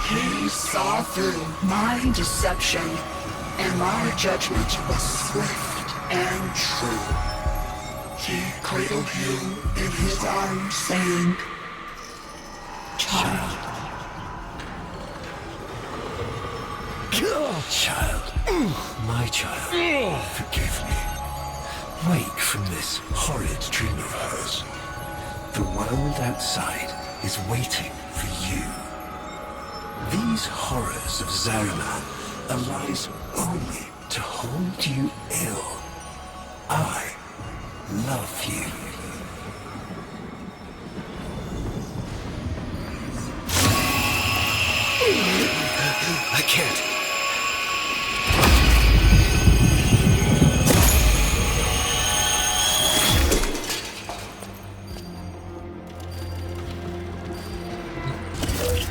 He saw through my deception, and my judgment was swift and true. He cradled you in his arms, saying, "Child." Child. My child. Forgive me. Wake from this horrid dream of hers. The world outside is waiting for you. These horrors of Zariman arise only to hold you ill. I love you. I can't.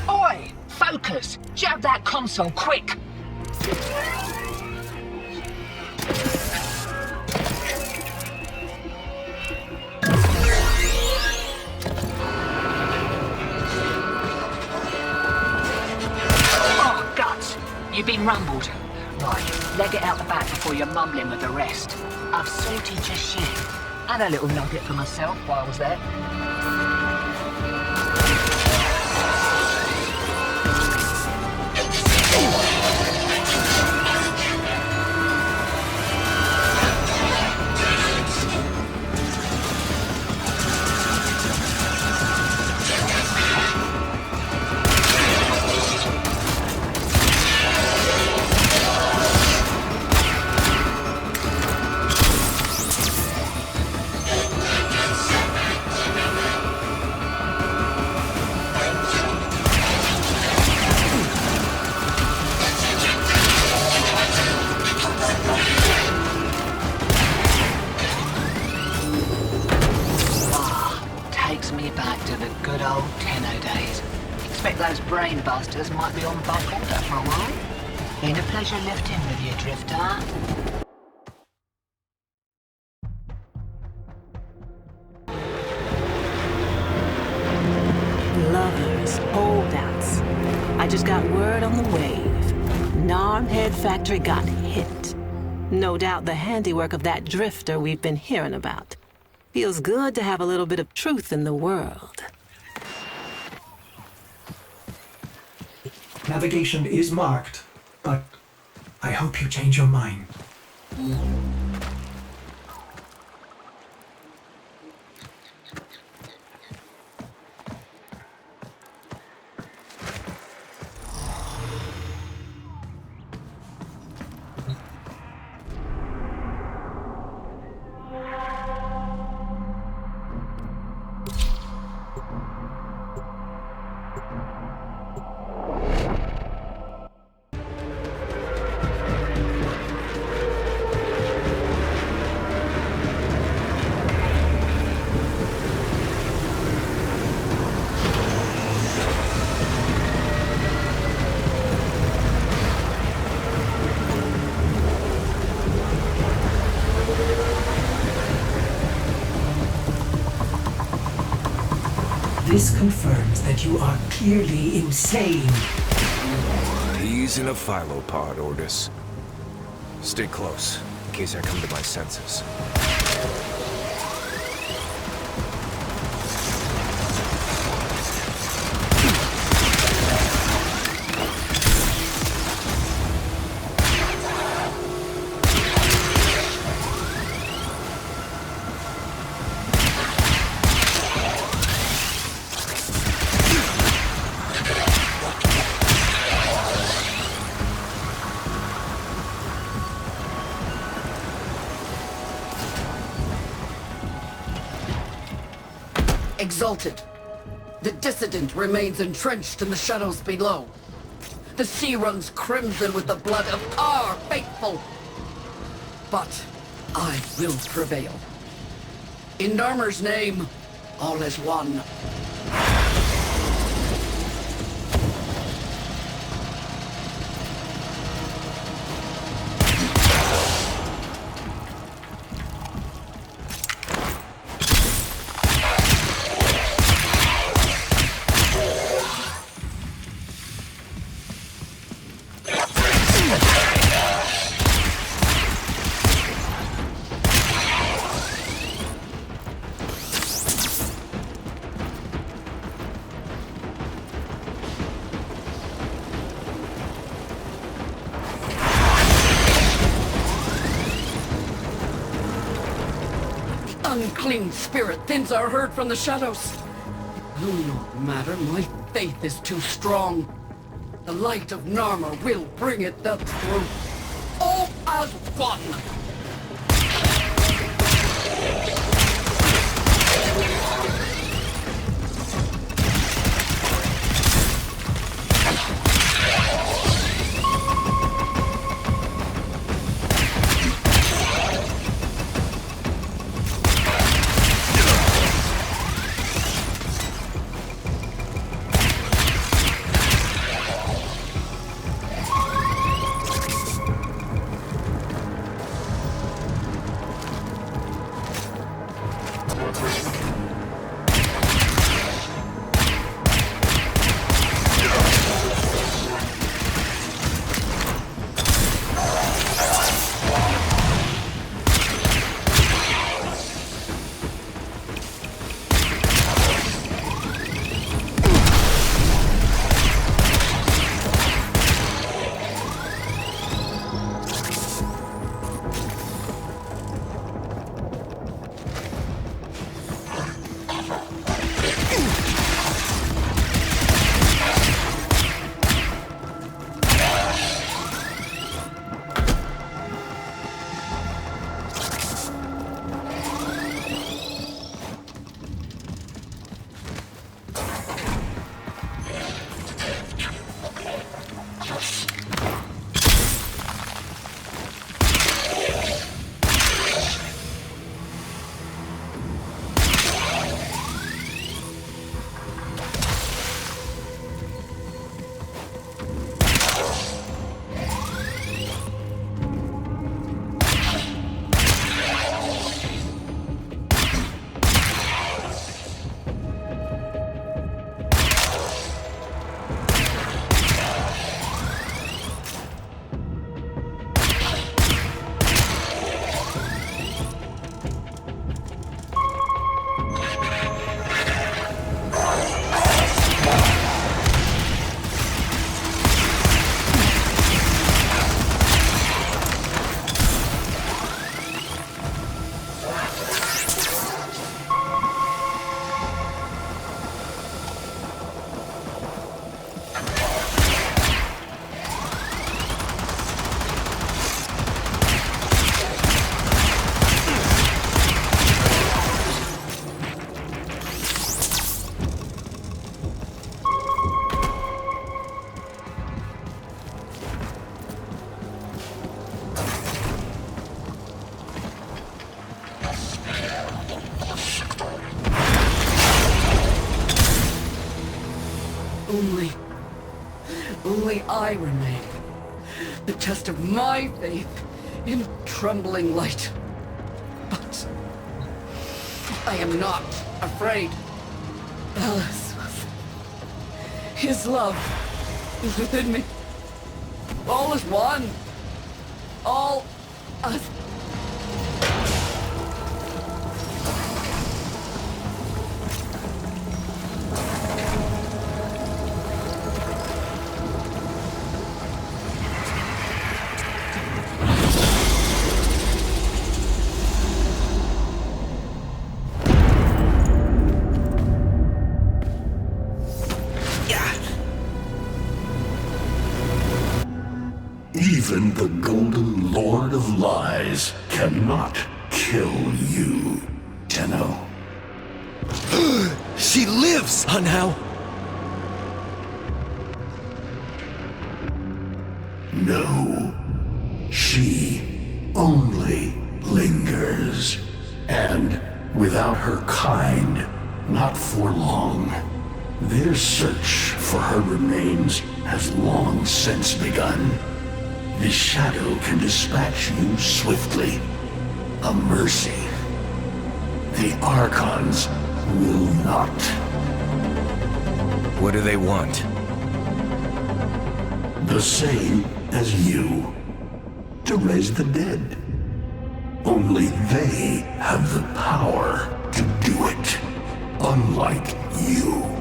Oi! Focus! Jab that console, quick! Oh, guts! You've been rumbled. Right, leg it out the back before you're mumbling with the rest. I've sorted your shit. And a little nugget for myself while I was there. Busters might be on bulk order for a while. Been a pleasure lifting with you, Drifter. Lovers, holdouts. I just got word on the wave. Narmhead Factory got hit. No doubt the handiwork of that Drifter we've been hearing about. Feels good to have a little bit of truth in the world. Navigation is marked, but I hope you change your mind. This confirms that you are clearly insane. He's in a phylopod, Ordis. Stay close, in case I come to my senses. Exalted. The dissident remains entrenched in the shadows below. The sea runs crimson with the blood of our faithful. But I will prevail. In Narmer's name, all is one. unclean spirit thins our herd from the shadows. It will not matter, my faith is too strong. The light of Narmer will bring it the truth. All as one! Only I remain. The test of my faith in trembling light. But I am not afraid. Alice, his love is within me. All is one. All as Even the Golden Lord of Lies cannot kill you, Tenno. She lives, somehow. No. She only lingers. And without her kind, not for long. Their search for her remains has long since begun. The shadow can dispatch you swiftly. A mercy. The Archons will not. What do they want? The same as you. To raise the dead. Only they have the power to do it. Unlike you.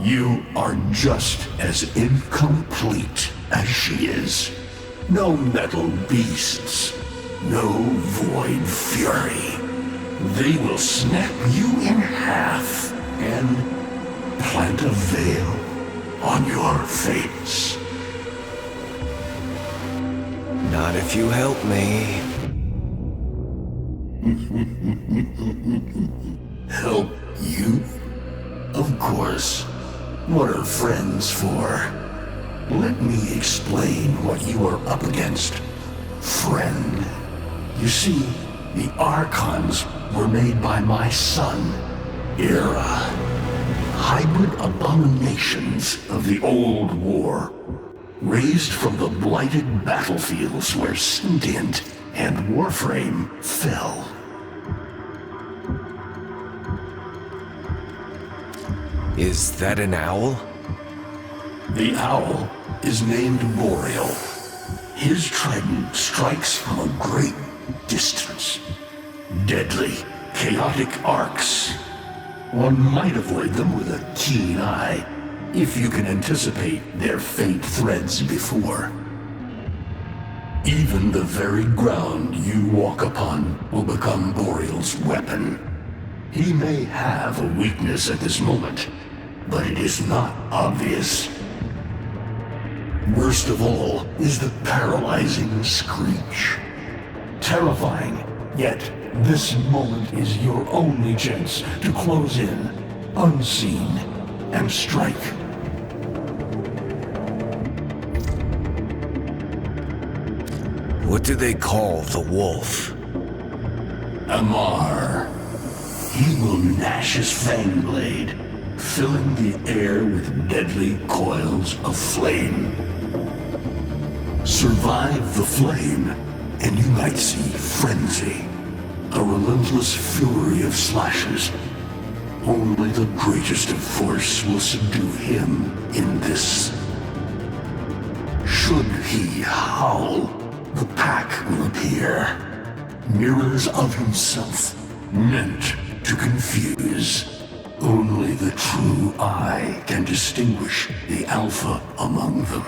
You are just as incomplete as she is. No metal beasts, no void fury. They will snap you in half and plant a veil on your face. Not if you help me. Help you? Of course. What are friends for? Let me explain what you are up against, friend. You see, the Archons were made by my son, Era. Hybrid abominations of the old war, raised from the blighted battlefields where Sentient and Warframe fell. Is that an owl? The owl is named Boreal. His trident strikes from a great distance. Deadly, chaotic arcs. One might avoid them with a keen eye, if you can anticipate their faint threads before. Even the very ground you walk upon will become Boreal's weapon. He may have a weakness at this moment, but it is not obvious. Worst of all is the paralyzing screech. Terrifying, yet this moment is your only chance to close in, unseen, and strike. What do they call the wolf? Amar. He will gnash his fang blade, filling the air with deadly coils of flame. Survive the flame, and you might see frenzy. A relentless fury of slashes. Only the greatest of force will subdue him in this. Should he howl, the pack will appear. Mirrors of himself, meant to confuse. Only the true eye can distinguish the alpha among them.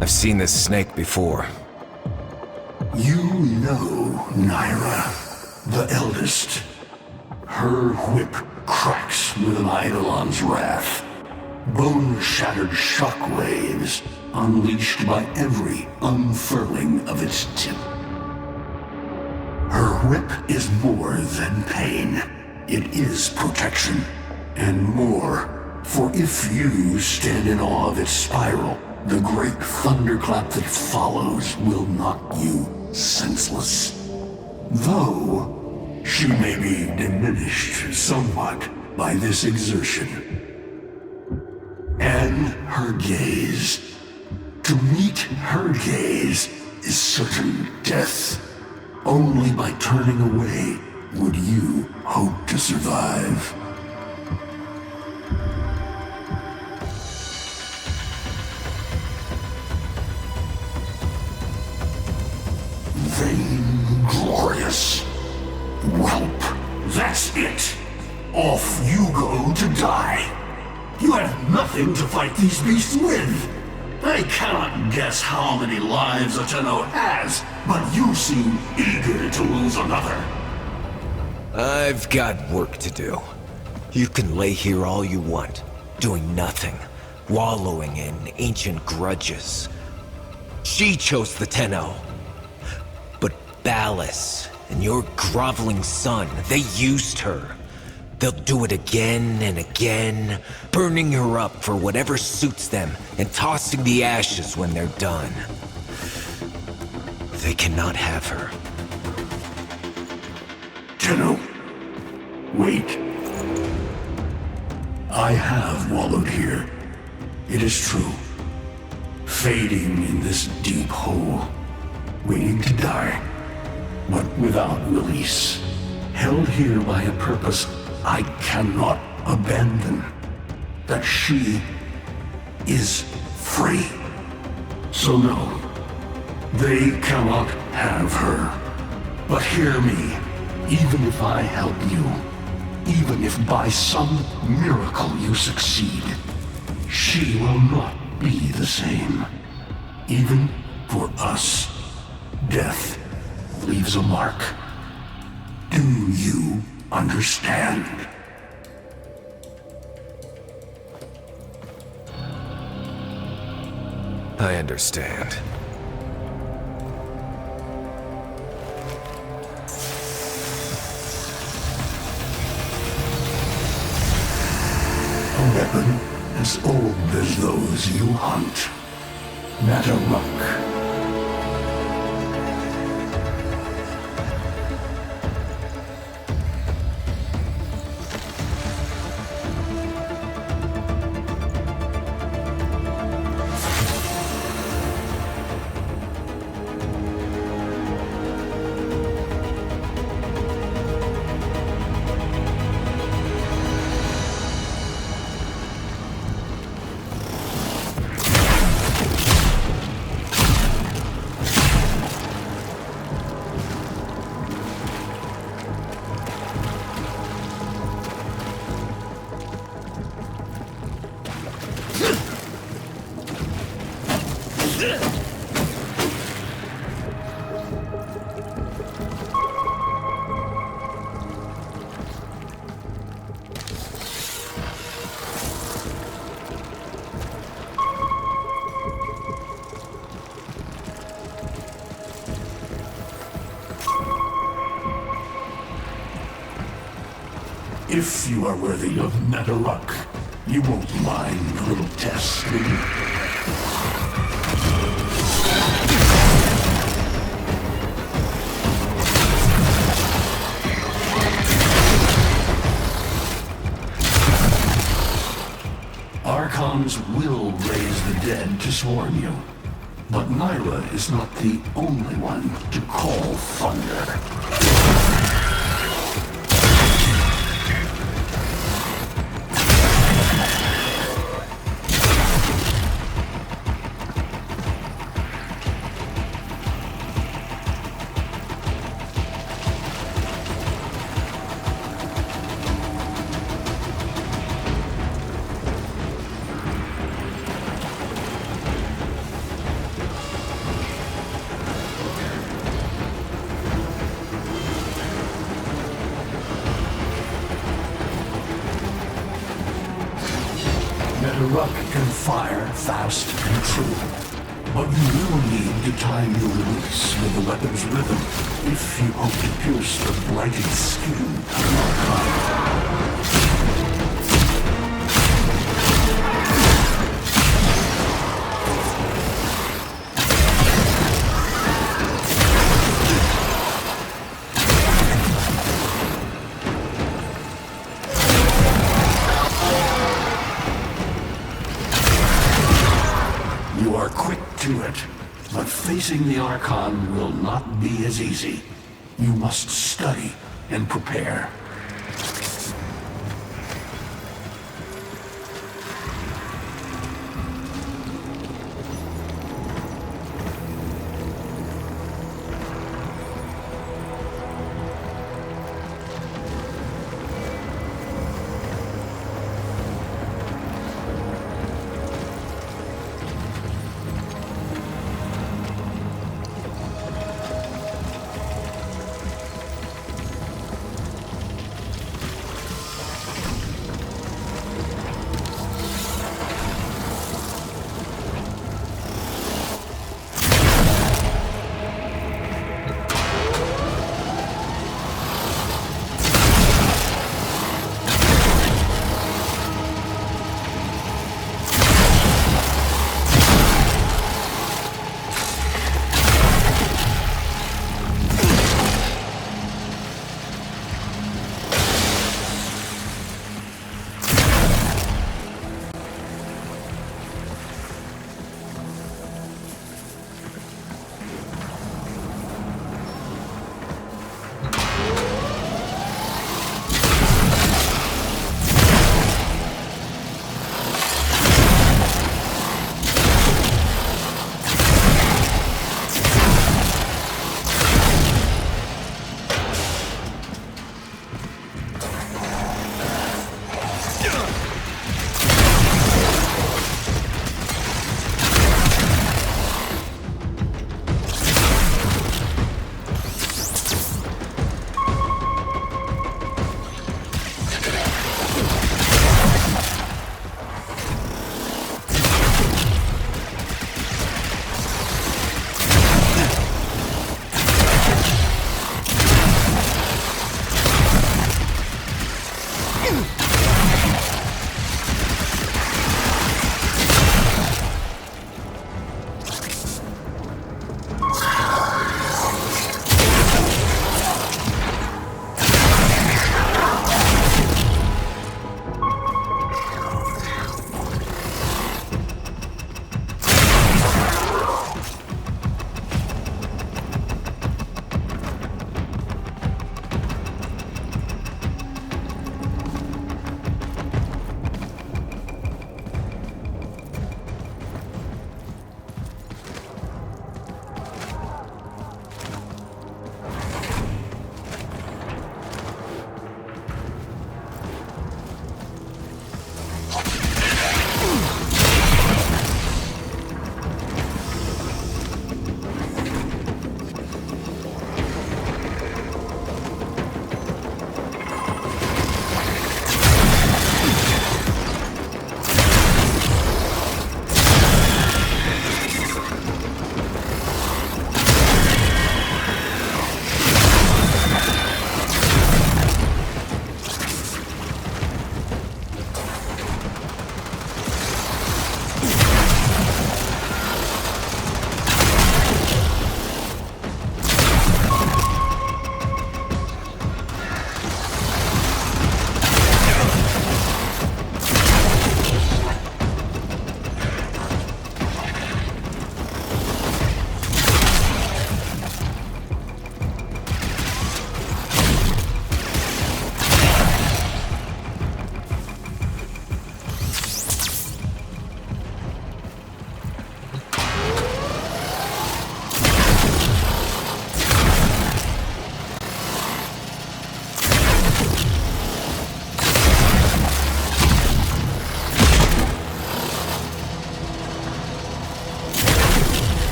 I've seen this snake before. You know Naira, the eldest. Her whip cracks with an Eidolon's wrath. Bone-shattered shockwaves unleashed by every unfurling of its tip. Her whip is more than pain. It is protection, and more, for if you stand in awe of its spiral, the great thunderclap that follows will knock you senseless. Though, she may be diminished somewhat by this exertion. And her gaze. To meet her gaze is certain death. Only by turning away would you hope to survive. Vainglorious. Whelp, that's it. Off you go to die. You have nothing to fight these beasts with. I cannot guess how many lives a Tenno has, but you seem eager to lose another. I've got work to do. You can lay here all you want, doing nothing, wallowing in ancient grudges. She chose the Tenno. But Ballas and your groveling son, they used her. They'll do it again and again, burning her up for whatever suits them and tossing the ashes when they're done. They cannot have her. Tenno, wait. I have wallowed here. It is true. Fading in this deep hole, waiting to die, but without release. Held here by a purpose I cannot abandon. That she is free. So no, they cannot have her. But hear me, even if I help you, Even if by some miracle you succeed, she will not be the same. Even for us, death leaves a mark. Do you understand? I understand. A weapon as old as those you hunt. Mataruk. If you are worthy of Mataruk, you won't mind a little test, will you? Archons will raise the dead to swarm you, but Nyla is not the only one to call thunder. Mataruk can fire fast and true, but you will need to time your release with the weapon's rhythm if you hope to pierce the blighted skin of an Archon. You are quick to it, but facing the Archon will not be as easy. You must study and prepare.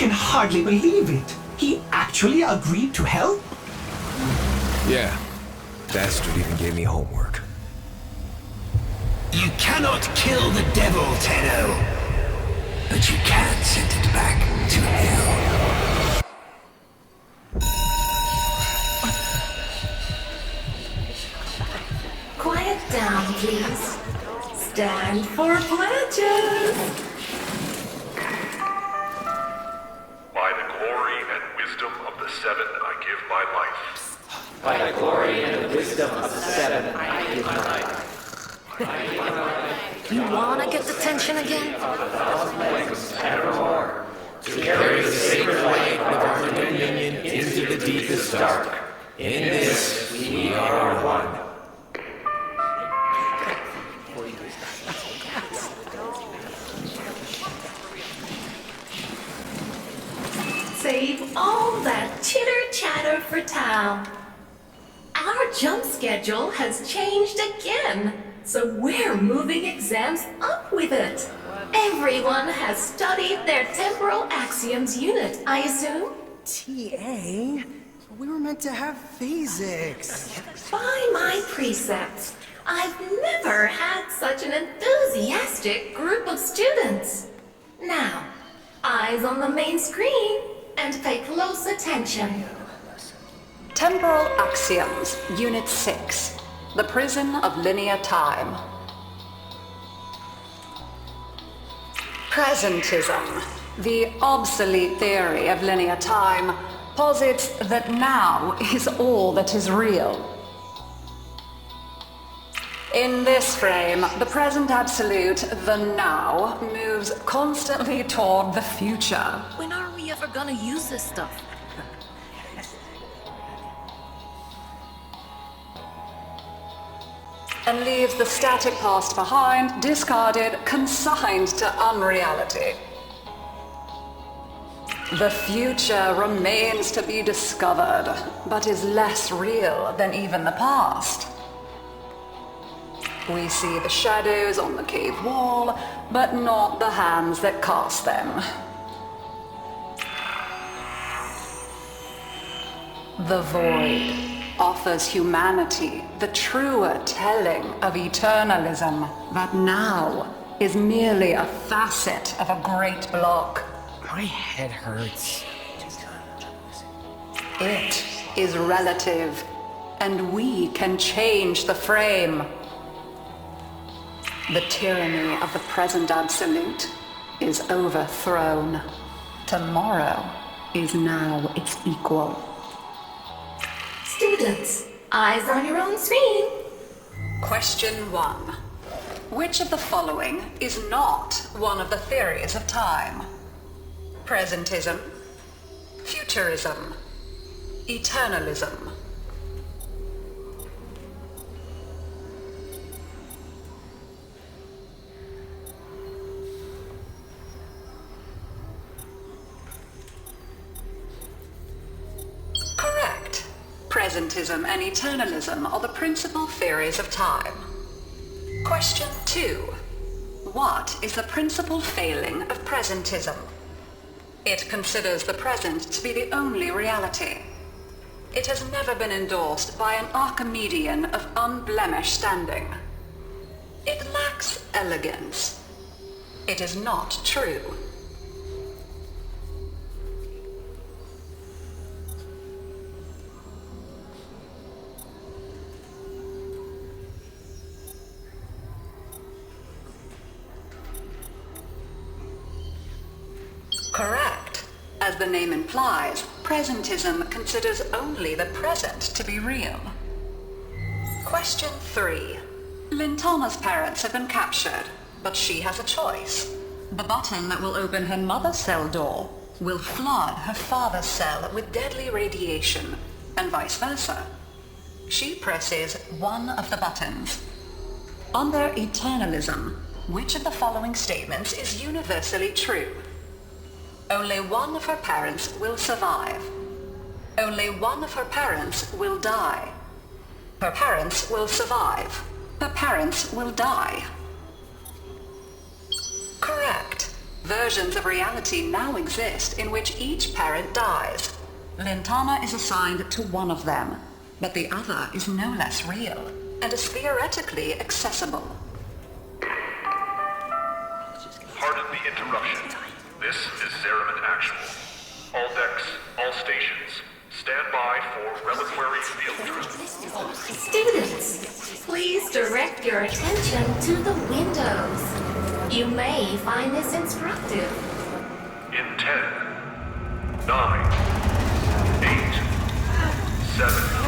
can hardly believe it. He actually agreed to help? Yeah. Bastard even gave me homework. You cannot kill the devil, Tenno. But you can send it back to hell. Quiet down, please. Stand for pledges. By the glory and wisdom of the Seven, I give my life. By the glory and the wisdom of the Seven, I give my life. You wanna get the tension again? Evermore. To carry the sacred light of our dominion into the deepest dark. In this, we are one. Save all that chitter-chatter for Tao. Our jump schedule has changed again, so we're moving exams up with it. Everyone has studied their temporal axioms unit, I assume? TA? We were meant to have physics. By my precepts, I've never had such an enthusiastic group of students. Now, eyes on the main screen and pay close attention. Temporal Axioms, Unit 6. The Prison of Linear Time. Presentism, the obsolete theory of linear time, posits that now is all that is real. In this frame, the present absolute, the now, moves constantly toward the future. When are we ever gonna use this stuff? And leaves the static past behind, discarded, consigned to unreality. The future remains to be discovered, but is less real than even the past. We see the shadows on the cave wall, but not the hands that cast them. The void offers humanity the truer telling of eternalism that now is merely a facet of a great block. My head hurts. It is relative, and we can change the frame. The tyranny of the present absolute is overthrown. Tomorrow is now its equal. Students, eyes on your own screen. Question 1. Which of the following is not one of the theories of time? Presentism, futurism, eternalism. Correct. Presentism and eternalism are the principal theories of time. Question 2. What is the principal failing of presentism? It considers the present to be the only reality. It has never been endorsed by an Archimedean of unblemished standing. It lacks elegance. It is not true. Correct. As the name implies, presentism considers only the present to be real. Question 3. Lintana's parents have been captured, but she has a choice. The button that will open her mother's cell door will flood her father's cell with deadly radiation, and vice versa. She presses one of the buttons. Under eternalism, which of the following statements is universally true? Only one of her parents will survive. Only one of her parents will die. Her parents will survive. Her parents will die. Correct. Versions of reality now exist in which each parent dies. Lintama is assigned to one of them, but the other is no less real and is theoretically accessible. Pardon the interruption. This is Zeraman Actual. All decks, all stations, stand by for reliquary field drill. Students, please direct your attention to the windows. You may find this instructive. In 10, 9, 8, 7,